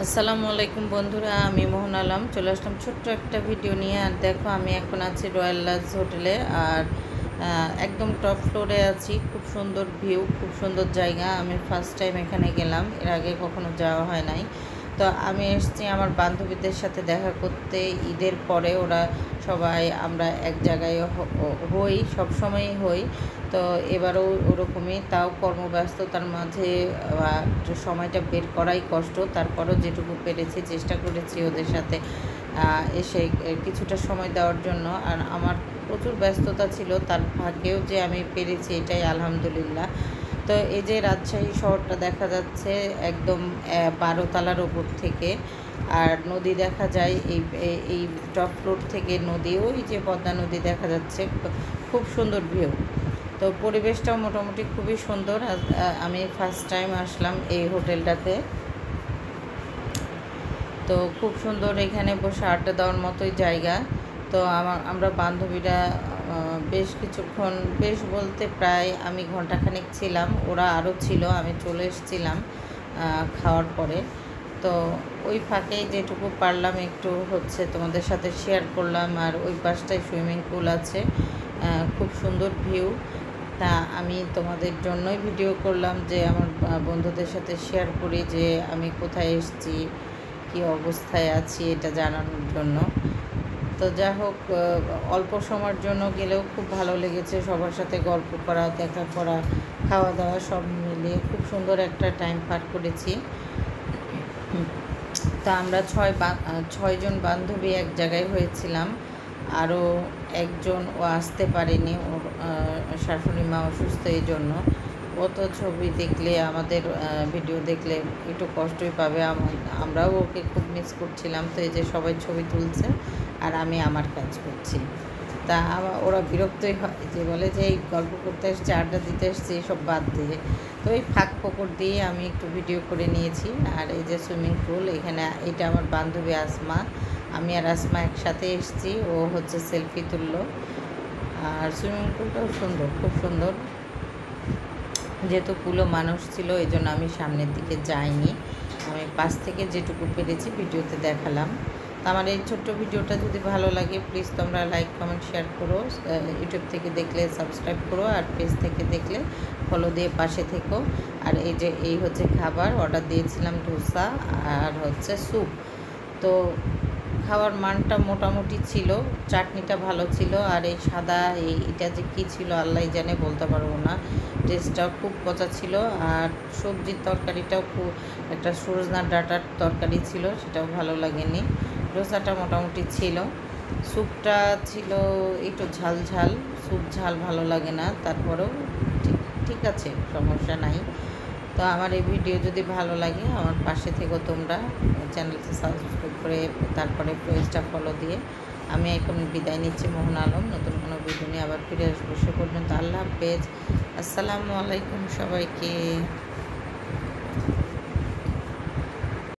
আসসালামু আলাইকুম বন্ধুরা, আমি মোহন আলম চলে আসলাম ছোট্ট একটা ভিডিও নিয়ে। আর দেখো, আমি এখন আছি রয়্যাল লাজ হোটেলে। আর একদম টপ ফ্লোরে আছি। খুব সুন্দর ভিউ, খুব সুন্দর জায়গা। আমি ফার্স্ট টাইম এখানে গেলাম, এর আগে কখনো যাওয়া হয় নাই। তো আমি এসেছি আমার বান্ধবীদের সাথে দেখা করতে। ঈদের পরে ওরা সবাই আমরা এক জায়গায় হই, সবসময়ই হই। তো এবারও ওরকমই, তাও কর্মব্যস্ততার মাঝে সময়টা বের করাই কষ্ট। তারপরও যেটুকু পেরেছি চেষ্টা করেছি ওদের সাথে এসে কিছুটা সময় দেওয়ার জন্য। আর আমার প্রচুর ব্যস্ততা ছিল, তার ভাগ্যেও যে আমি পেরেছি এটাই আলহামদুলিল্লাহ। তো এই যে রাজশাহী শহরটা দেখা যাচ্ছে একদম 12 তলার ওপর থেকে। আর নদী দেখা যায় এই টপ ফ্লোর থেকে। নদী, ওই যে পদ্মা নদী দেখা যাচ্ছে। খুব সুন্দর ভিউ। তো পরিবেশটাও মোটামুটি খুবই সুন্দর। আমি ফার্স্ট টাইম আসলাম এই হোটেলটাতে। তো খুব সুন্দর, এখানে বসে আড্ডা দেওয়ার মতোই জায়গা। তো আমরা বান্ধবীরা বেশ কিছুক্ষণ, বেশ বলতে প্রায় আমি ঘন্টাখানেক ছিলাম, ওরা আরও ছিল। আমি চলে এসেছিলাম খাওয়ার পরে। তো ওই ফাঁকে যেটুকু পারলাম একটু তোমাদের সাথে শেয়ার করলাম। আর ওই পাশটায় সুইমিং পুল আছে, খুব সুন্দর ভিউ। তা আমি তোমাদের জন্যই ভিডিও করলাম, যে আমার বন্ধুদের সাথে শেয়ার করি যে আমি কোথায় এসেছি, কী অবস্থায় আছি, এটা জানানোর জন্য। তো যা হোক, অল্প সময়ের জন্য গেলেও খুব ভালো লেগেছে। সবার সাথে গল্প করা, দেখা করা, খাওয়া দাওয়া সব মিলিয়ে খুব সুন্দর একটা টাইম পার করেছি। তা আমরা ছয়জন বান্ধবী এক জায়গায় হয়েছিলাম। আরও একজন ও আসতে পারেনি, ওর শাশুড়ি মা অসুস্থ, এই জন্য। ও তো ছবি দেখলে, আমাদের ভিডিও দেখলে একটু কষ্টই পাবে। আমরাও ওকে খুব মিস করছিলাম। তো এই যে সবাই ছবি তুলছে আর আমি আমার কাজ করছি। তা ওরা বিরক্তই হয়, যে বলে যে এই গল্প করতে এসছে, আড্ডা দিতে এসছে, এসব বাদ দিয়ে। তো এই ফাঁক ফোকর দিয়ে আমি একটু ভিডিও করে নিয়েছি। আর এই যে সুইমিং পুল, এখানে এটা আমার বান্ধবী আসমা। আমি আর আসমা একসাথে এসেছি, ও সেলফি তুললো। আর সুইমিং পুলটাও সুন্দর, খুব সুন্দর। যেহেতু পুলো মানুষ ছিল, এই জন্য আমি সামনের দিকে যাইনি। আমি পাশ থেকে যেটুকু পেরেছি ভিডিওতে দেখালাম। তো আমার এই ছোট্ট ভিডিওটা যদি ভালো লাগে, প্লিজ তোমরা লাইক, কমেন্ট, শেয়ার করো। ইউটিউব থেকে দেখলে সাবস্ক্রাইব করো, আর পেজ থেকে দেখলে ফলো দিয়ে পাশে থেকো। আর এই খাবার অর্ডার দিয়েছিলাম, ধোসা আর স্যুপ। তো খাওয়ার মানটা মোটামুটি ছিল, চাটনিটা ভালো ছিল। আর এই সাদা এটা যে কী ছিল আল্লাহ জানে, বলতে পারবো না। টেস্টটাও খুব পচা ছিল। আর সবজির তরকারিটাও খুব, একটা সজনা ডাঁটার তরকারি ছিল, সেটাও ভালো লাগেনি। ডোসাটা মোটামুটি ছিল। স্যুপটা ছিল একটু ঝাল ঝাল, স্যুপ ঝাল ভালো লাগে না, তারপরেও ঠিক ঠিক আছে, সমস্যা নাই। তো আমার এই ভিডিও যদি ভালো লাগে, আমার পাশে থেকো তোমরা, চ্যানেলটা সাবস্ক্রাইব করে, তারপরে পেজটা ফলো দিয়ে। আমি এখন বিদায় নিচ্ছি, মোহন আলম। নতুন কোনো ভিডিও নিয়ে আবার ফিরে আসবো। সে পর্যন্ত আল্লাহ হাফেজ, আসসালামু আলাইকুম সবাইকে।